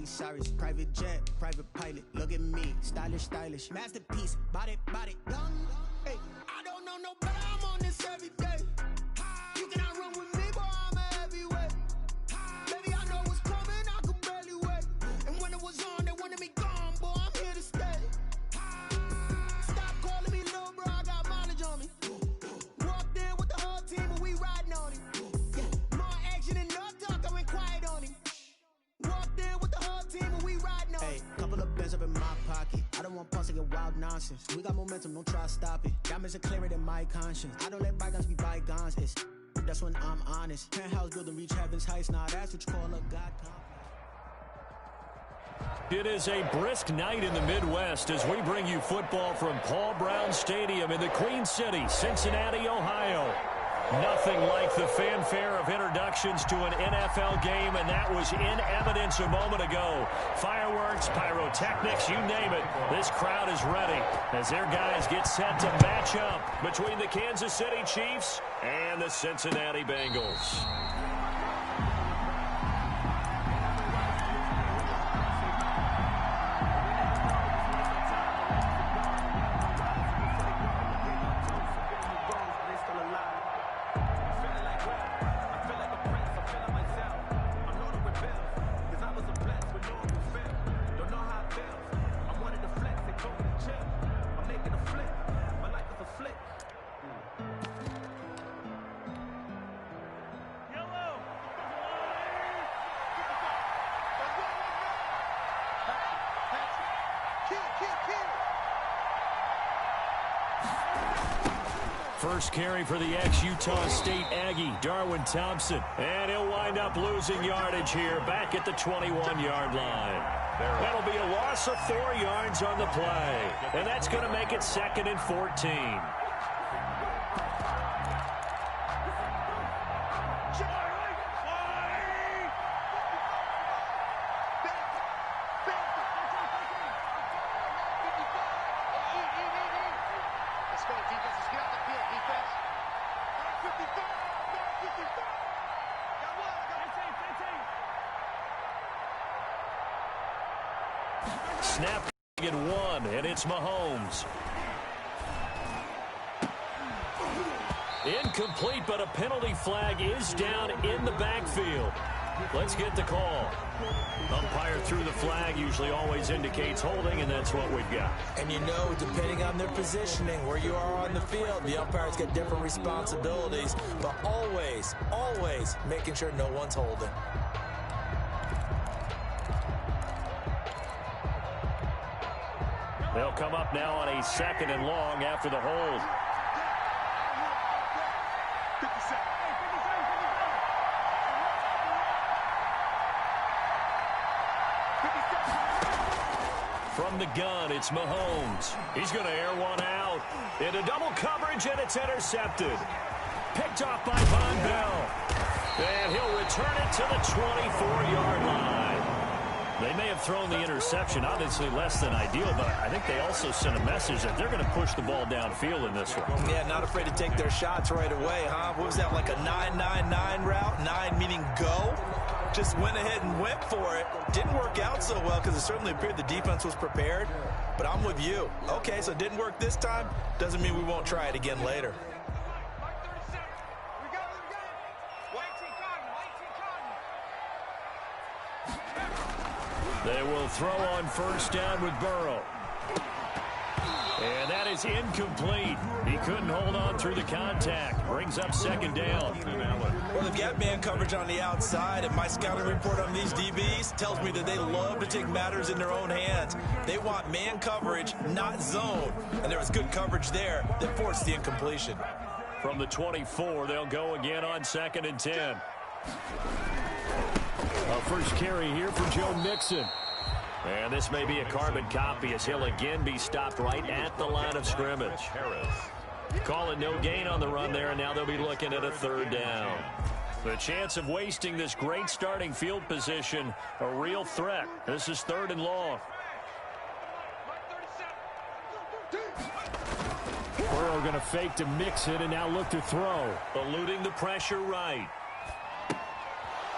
Miley Cyrus, private jet, private pilot. Look at me, stylish, stylish, masterpiece. Body, body, young. Hey, I don't know no better. I'm on this every day. You cannot run with me, boy. I'm a heavyweight. Baby, I know what's coming. I could barely wait. And when it was on, they wanted me gone, boy. I'm here to stay. Stop calling me little bro. I got mileage on me. Walked in with the whole team, and we riding on it. Yeah, more action and no talk. I went quiet on him. Walked in with the whole team, and we riding on it. Hey, couple of bands up in my pocket. I don't want pulse to get wild nonsense. We got momentum, don't try to stop it. Diamonds are clearer than my conscience. I don't let bygones be bygones. That's when I'm honest. Penthouse building reach heaven's heights. Now that's what you call a God complex. It is a brisk night in the Midwest as we bring you football from Paul Brown Stadium in the Queen City, Cincinnati, Ohio. Nothing like the fanfare of introductions to an NFL game, and that was in evidence a moment ago. Fireworks, pyrotechnics, you name it. This crowd is ready as their guys get set to match up between the Kansas City Chiefs and the Cincinnati Bengals. First carry for the ex-Utah State Aggie, Darwin Thompson. And he'll wind up losing yardage here back at the 21-yard line. That'll be a loss of 4 yards on the play. And that's going to make it 2nd and 14. Snap at 1, and it's Mahomes. Incomplete, but a penalty flag is down in the backfield. Let's get the call. Umpire threw the flag, usually always indicates holding, and that's what we've got. And you know, depending on their positioning, where you are on the field, the umpires get different responsibilities, but always, always making sure no one's holding. They'll come up now on a 2nd and long after the hold. From the gun, it's Mahomes. He's going to air one out. Into double coverage, and it's intercepted. Picked off by Von Bell. And he'll return it to the 24-yard line. They may have thrown the interception, obviously less than ideal, but I think they also sent a message that they're going to push the ball downfield in this one. Yeah, not afraid to take their shots right away, huh? What was that, like a 9-9-9 route? 9 meaning go? Just went ahead and went for it. Didn't work out so well because it certainly appeared the defense was prepared, but I'm with you. Okay, so it didn't work this time. Doesn't mean we won't try it again later. They will throw on first down with Burrow. And that is incomplete. He couldn't hold on through the contact. Brings up 2nd down. Well, they've got man coverage on the outside, and my scouting report on these DBs tells me that they love to take matters in their own hands. They want man coverage, not zone. And there was good coverage there that forced the incompletion. From the 24, they'll go again on 2nd and 10. A first carry here for Joe Mixon. And this may be a carbon copy as he'll again be stopped right at the line of scrimmage. Calling no gain on the run there, and now they'll be looking at a 3rd down. The chance of wasting this great starting field position, a real threat. This is 3rd and long. Burrow going to fake to mix it and now look to throw. Eluding the pressure right.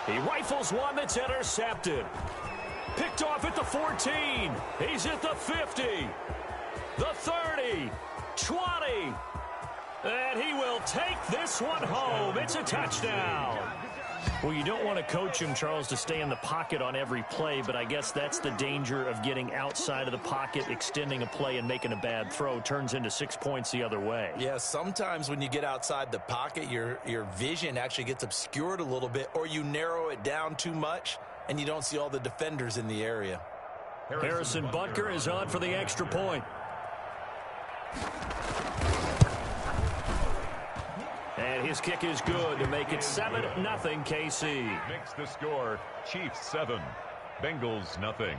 He rifles one that's intercepted. Picked 14. He's at the 50. The 30. 20. And he will take this one home. It's a touchdown. Well, you don't want to coach him, Charles, to stay in the pocket on every play, but I guess that's the danger of getting outside of the pocket, extending a play, and making a bad throw. Turns into 6 points the other way. Yeah, sometimes when you get outside the pocket, your vision actually gets obscured a little bit, or you narrow it down too much, and you don't see all the defenders in the area. Harrison Butker is on for the extra point. And his kick is good to make it 7-0 KC. Makes the score Chiefs 7, Bengals nothing.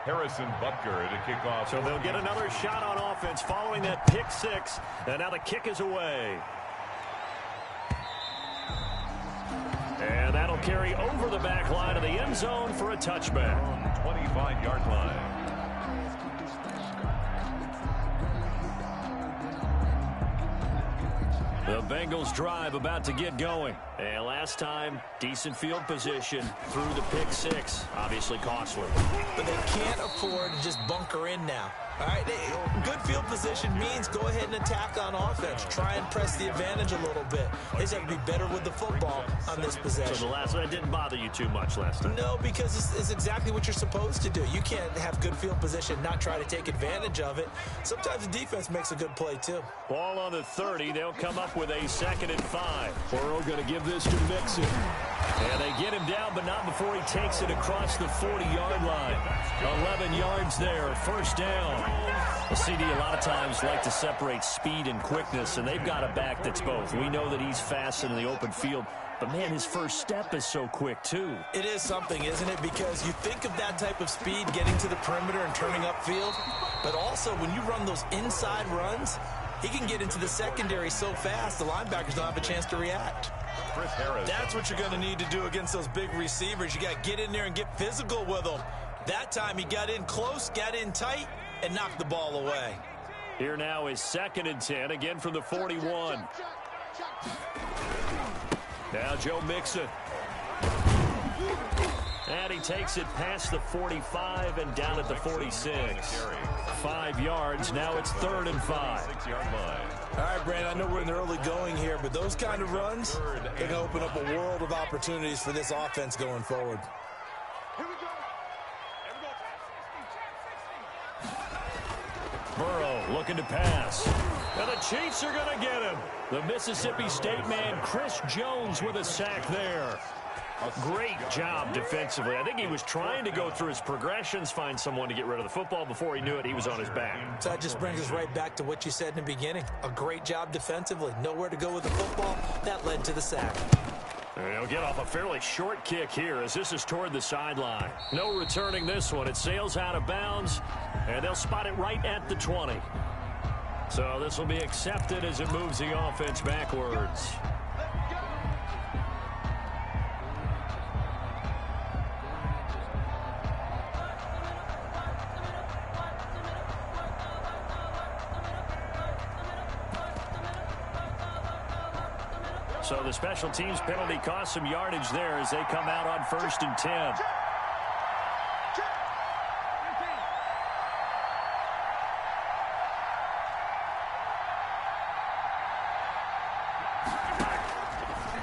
Harrison Butker at a kickoff. So they'll get another shot on offense following that pick six. And now the kick is away. And that'll carry over the back line of the end zone for a touchback. 25-yard line. The Bengals drive about to get going. And last time, decent field position through the pick six. Obviously costly. But they can't afford to just bunker in now. All right, good field position means go ahead and attack on offense. Try and press the advantage a little bit. They just have to be better with the football on this possession. So the last one didn't bother you too much last time? No, because it's exactly what you're supposed to do. You can't have good field position, not try to take advantage of it. Sometimes the defense makes a good play, too. Ball on the 30. They'll come up with a 2nd and 5. Burrow going to give this to Mixon. And they get him down, but not before he takes it across the 40-yard line. 11 yards there, first down. The CD a lot of times like to separate speed and quickness, and they've got a back that's both. We know that he's fast in the open field, but, man, his first step is so quick, too. It is something, isn't it? Because you think of that type of speed getting to the perimeter and turning upfield, but also when you run those inside runs, he can get into the secondary so fast the linebackers don't have a chance to react. That's what you're going to need to do against those big receivers. You got to get in there and get physical with them. That time he got in close, got in tight, and knocked the ball away. Here now is 2nd and 10, again from the 41. Now Joe Mixon. And he takes it past the 45 and down at the 46. 5 yards. Now it's 3rd and 5. 6-yard line. All right, Brandon, I know we're in the early going here, but those kind of runs, they can open up a world of opportunities for this offense going forward. Burrow looking to pass. And the Chiefs are going to get him. The Mississippi State man, Chris Jones, with a sack there. A great job defensively. I think he was trying to go through his progressions, find someone to get rid of the football. Before he knew it, he was on his back. So that just brings us right back to what you said in the beginning. A great job defensively. Nowhere to go with the football. That led to the sack. And he'll get off a fairly short kick here as this is toward the sideline. No returning this one. It sails out of bounds, and they'll spot it right at the 20. So this will be accepted as it moves the offense backwards. So the special teams penalty cost some yardage there as they come out on 1st and 10.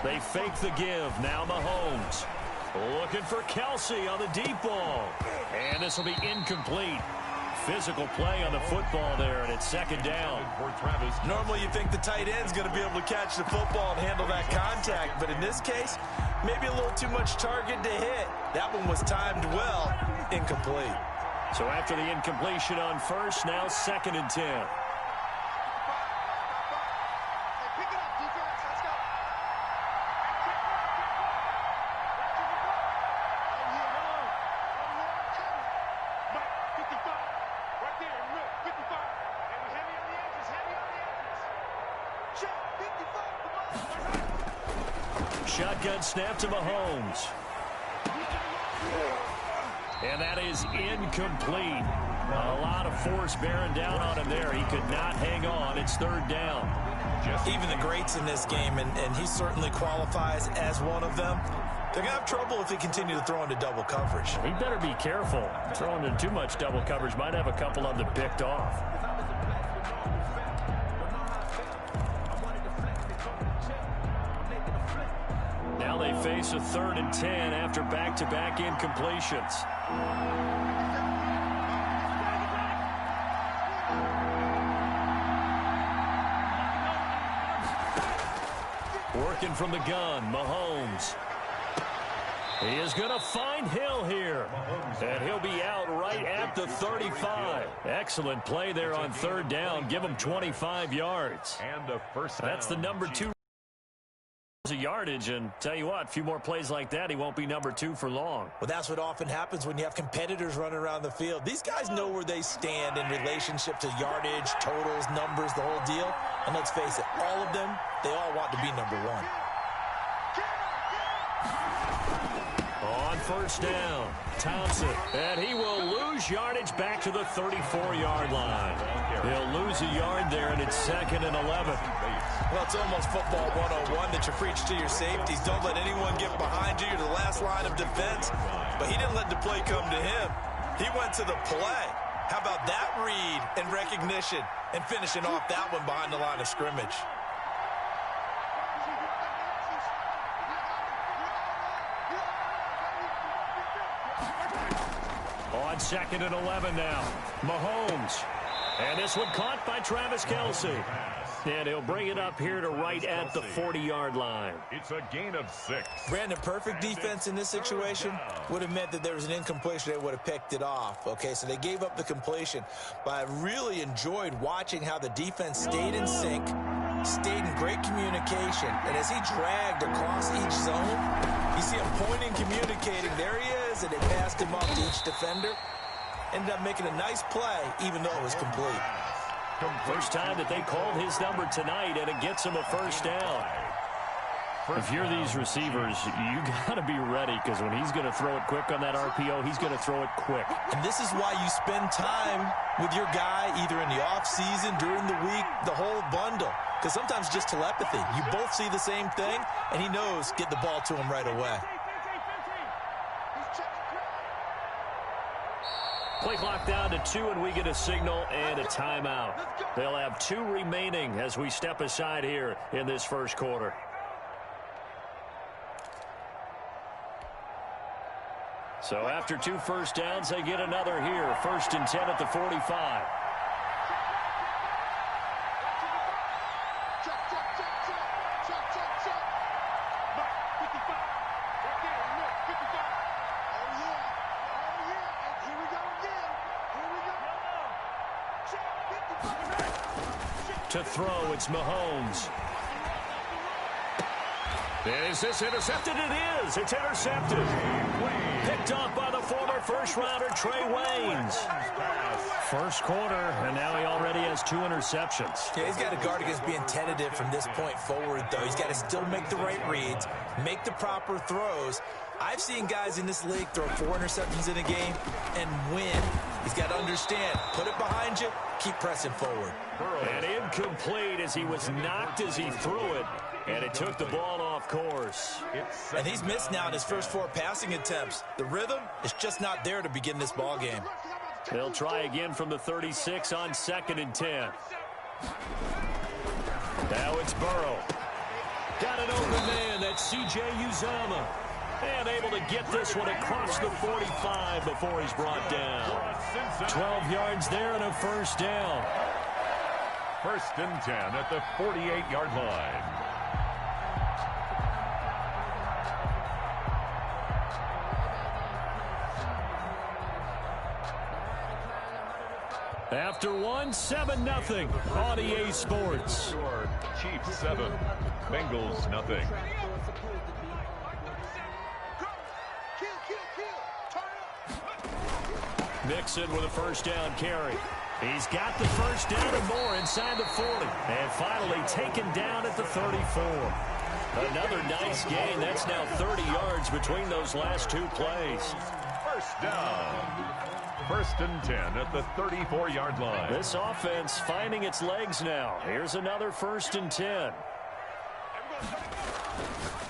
They fake the give. Now Mahomes looking for Kelsey on the deep ball. And this will be incomplete. Physical play on the football there, and it's 2nd down. Normally you think the tight end's going to be able to catch the football and handle that contact, but in this case, maybe a little too much target to hit. That one was timed well, incomplete. So after the incompletion on 1st, now 2nd and 10. Shotgun snap to Mahomes. And that is incomplete. A lot of force bearing down on him there. He could not hang on. It's third down. Even the greats in this game, and he certainly qualifies as one of them, they're going to have trouble if they continue to throw into double coverage. He better be careful. Throwing into too much double coverage might have a couple of them picked off. Now they face a 3rd and 10 after back-to-back incompletions. Working from the gun, Mahomes. He is going to find Hill here. And he'll be out right at the 35. Excellent play there on 3rd down. Give him 25 yards. And a first down. That's the number 2 yardage, and tell you what, a few more plays like that, he won't be number 2 for long. Well, that's what often happens when you have competitors running around the field. These guys know where they stand in relationship to yardage, totals, numbers, the whole deal. And let's face it, all of them, they all want to be number 1. On 1st down, Thompson, and he will lose yardage back to the 34-yard line. He'll lose a yard there, and it's 2nd and 11. Well, it's almost football 101 that you preach to your safeties. Don't let anyone get behind you. You're the last line of defense. But he didn't let the play come to him. He went to the play. How about that read and recognition and finishing off that one behind the line of scrimmage? On 2nd and 11 now, Mahomes. And this one caught by Travis Kelce. And he'll bring it up here to right at the 40-yard line. It's a gain of 6. Brandon, perfect defense in this situation would have meant that there was an incompletion. They would have picked it off. Okay, so they gave up the completion. But I really enjoyed watching how the defense stayed in sync, stayed in great communication. And as he dragged across each zone, you see him pointing, communicating. There he is, and they passed him off to each defender. Ended up making a nice play, even though it was complete. First time that they called his number tonight, and it gets him a first down. If you're these receivers, you got to be ready, because when he's going to throw it quick on that RPO, he's going to throw it quick. And this is why you spend time with your guy, either in the offseason, during the week, the whole bundle. Because sometimes just telepathy. You both see the same thing, and he knows get the ball to him right away. Play clock down to 2, and we get a signal and a timeout. They'll have 2 remaining as we step aside here in this first quarter. So after 2 first downs, they get another here. 1st and 10 at the 45. To throw, it's Mahomes. Is this intercepted? It is. It's intercepted. Picked off by the former first-rounder Trey Waynes. First quarter, and now he already has 2 interceptions. Yeah, he's got to guard against being tentative from this point forward, though. He's got to still make the right reads, make the proper throws. I've seen guys in this league throw 4 interceptions in a game and win. He's got to understand, put it behind you, keep pressing forward. And incomplete as he was knocked as he threw it, and it took the ball off course. And he's missed now in his first 4 passing attempts. The rhythm is just not there to begin this ball game. They'll try again from the 36 on 2nd and 10. Now it's Burrow. Got an open man. That's C.J. Uzomah. And able to get this one across the 45 before he's brought down. 12 yards there and a first down. 1st and 10 at the 48-yard line. After 1, 7-0 on EA Sports. Chiefs 7, Bengals nothing. Mixon with a first down carry. He's got the first down and more inside the 40. And finally taken down at the 34. Another nice gain. That's now 30 yards between those last 2 plays. First down. First and 10 at the 34-yard line. This offense finding its legs now. Here's another 1st and 10.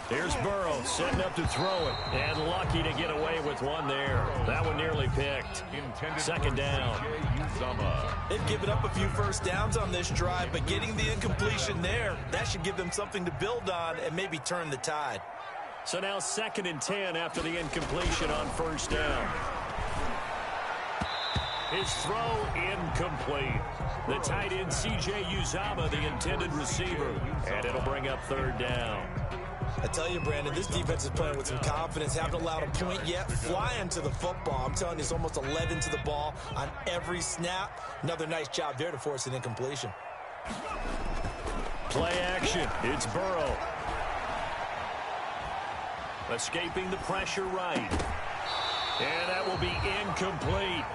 Here's Burrow setting up to throw it. And lucky to get away with one there. That one nearly picked. Second down. They've given up a few first downs on this drive, but getting the incompletion there, that should give them something to build on and maybe turn the tide. So now 2nd and 10 after the incompletion on 1st down. His throw incomplete. The tight end C.J. Uzomah, the intended receiver. And it'll bring up 3rd down. I tell you, Brandon, this defense is playing with some confidence. Haven't allowed a point yet. Flying to the football. I'm telling you, it's almost 11 to the ball on every snap. Another nice job there to force an incompletion. Play action. It's Burrow. Escaping the pressure right. And that will be incomplete.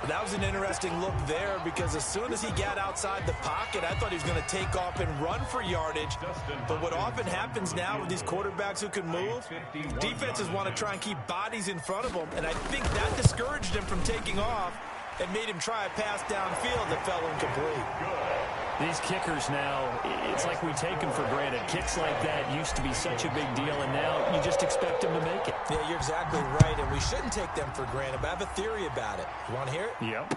That was an interesting look there because as soon as he got outside the pocket, I thought he was going to take off and run for yardage. But what often happens now with these quarterbacks who can move, defenses want to try and keep bodies in front of them, and I think that discouraged him from taking off and made him try a pass downfield that fell incomplete. These kickers now, it's like we take them for granted. Kicks like that used to be such a big deal, and now you just expect them to make it. Yeah, you're exactly right, and we shouldn't take them for granted, but I have a theory about it. You want to hear it? Yep.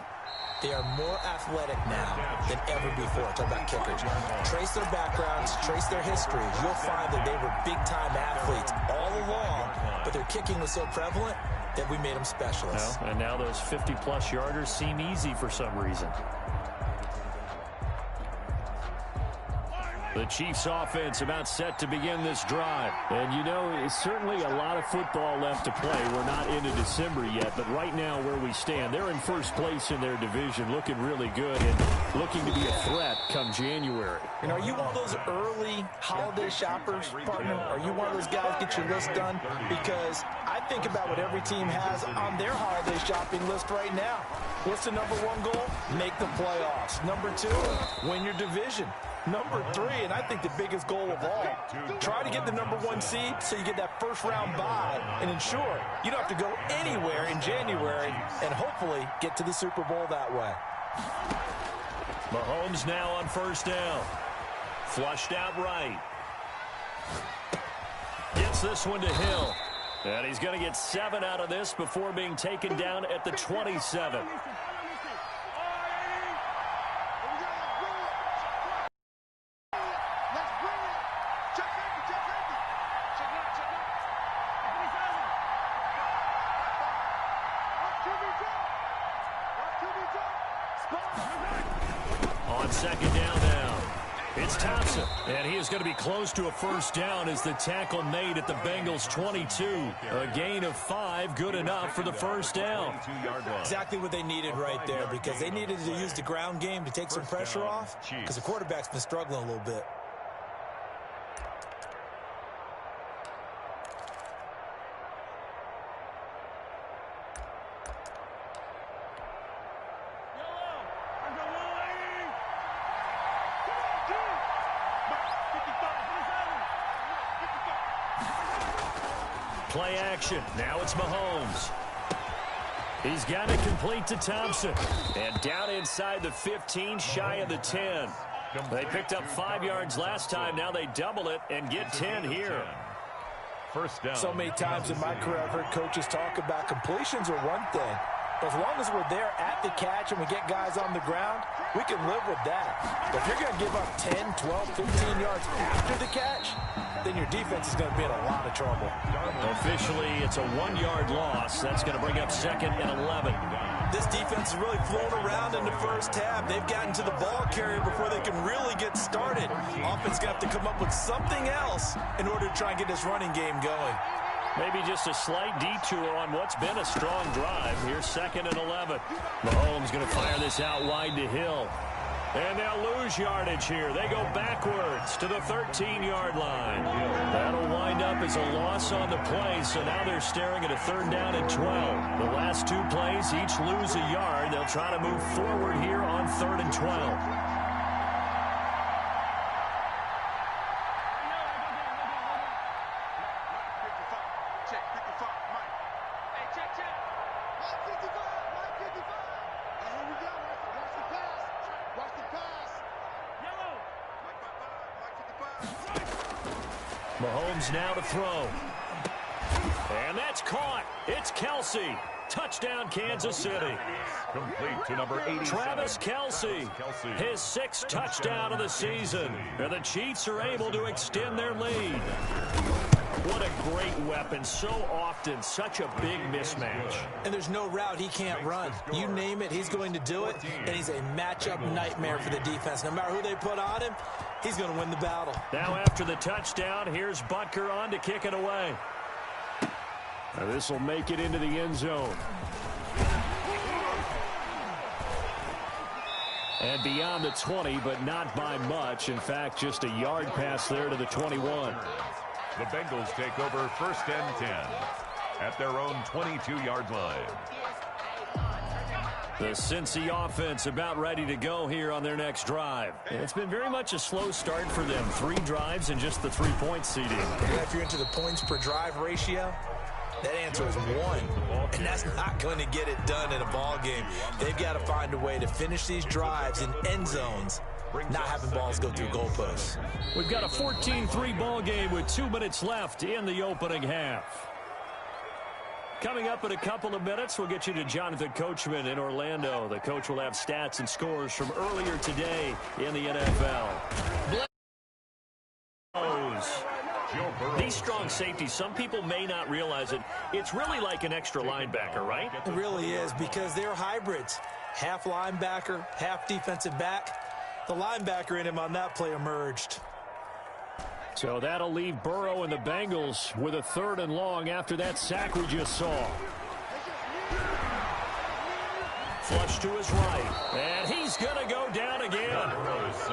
They are more athletic now than ever before. Talk about kickers. Trace their backgrounds, trace their history. You'll find that they were big-time athletes all along, but their kicking was so prevalent that we made them specialists. Well, and now those 50-plus yarders seem easy for some reason. The Chiefs offense about set to begin this drive. And, you know, it's certainly a lot of football left to play. We're not into December yet, but right now where we stand, they're in first place in their division, looking really good and looking to be a threat come January. And are you one of those early holiday shoppers, partner? Are you one of those guys get your list done? Because I think about what every team has on their holiday shopping list right now. What's the number one goal? Make the playoffs. Number two, win your division. Number three, and I think the biggest goal of all, try to get the number one seed so you get that first-round bye and ensure you don't have to go anywhere in January and hopefully get to the Super Bowl that way. Mahomes now on 1st down. Flushed out right. Gets this one to Hill. And he's going to get 7 out of this before being taken down at the 27. On 2nd down now, it's Thompson, and he is going to be close to a first down as the tackle made at the Bengals 22. A gain of 5, good enough for the first down. Exactly what they needed right there, because they needed to use the ground game to take some pressure off, because the quarterback's been struggling a little bit. Play action. Now it's Mahomes. He's got it complete to Thompson. And down inside the 15, shy of the 10. They picked up 5 yards last time. Now they double it and get 10 here. First down. So many times in my career I've heard coaches talk about completions are one thing. But as long as we're there at the catch and we get guys on the ground, we can live with that. But if you're going to give up 10, 12, 15 yards after the catch, then your defense is going to be in a lot of trouble. Officially, it's a 1-yard loss. That's going to bring up 2nd and 11. This defense is really flown around in the first half. They've gotten to the ball carrier before they can really get started. Offense going to have to come up with something else in order to try and get this running game going. Maybe just a slight detour on what's been a strong drive. Here's 2nd and 11. Mahomes going to fire this out wide to Hill. And they'll lose yardage here. They go backwards to the 13-yard line. That'll wind up as a loss on the play, so now they're staring at a 3rd down and 12. The last 2 plays each lose a yard. They'll try to move forward here on 3rd and 12. Mahomes now to throw. And that's caught. It's Kelsey. Touchdown, Kansas City. Complete to number 80. Travis Kelsey, his 6th touchdown of the season. And the Chiefs are able to extend their lead. What a great weapon. So often, such a big mismatch. And there's no route he can't run. You name it, he's going to do it. And he's a matchup nightmare for the defense. No matter who they put on him, he's going to win the battle. Now after the touchdown, here's Butker on to kick it away. Now this will make it into the end zone. And beyond the 20, but not by much. In fact, just a yard pass there to the 21. The Bengals take over 1st and 10 at their own 22-yard line. The Cincy offense about ready to go here on their next drive. It's been very much a slow start for them. 3 drives and just the 3-point seeding. Yeah, if you're into the points per drive ratio, that answer is 1. And that's not going to get it done in a ball game. They've got to find a way to finish these drives in end zones, not having balls go through goalposts. We've got a 14-3 ball game with 2 minutes left in the opening half. Coming up in a couple of minutes, we'll get you to Jonathan Coachman in Orlando. The coach will have stats and scores from earlier today in the NFL. These strong safeties, some people may not realize it. It's really like an extra linebacker, right? It really is, because they're hybrids. Half linebacker, half defensive back. The linebacker in him on that play emerged. So that'll leave Burrow and the Bengals with a 3rd and long after that sack we just saw. Flush to his right. And he's going to go down again.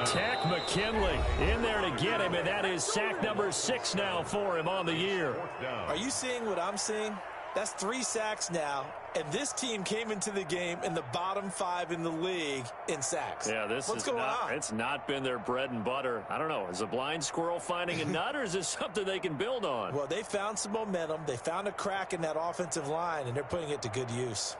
Tack McKinley in there to get him, and that is sack number 6 now for him on the year. Are you seeing what I'm seeing? That's 3 sacks now, and this team came into the game in the bottom 5 in the league in sacks. Yeah, what's going on? It's not been their bread and butter. I don't know. Is a blind squirrel finding a nut, or is this something they can build on? Well, they found some momentum. They found a crack in that offensive line, and they're putting it to good use.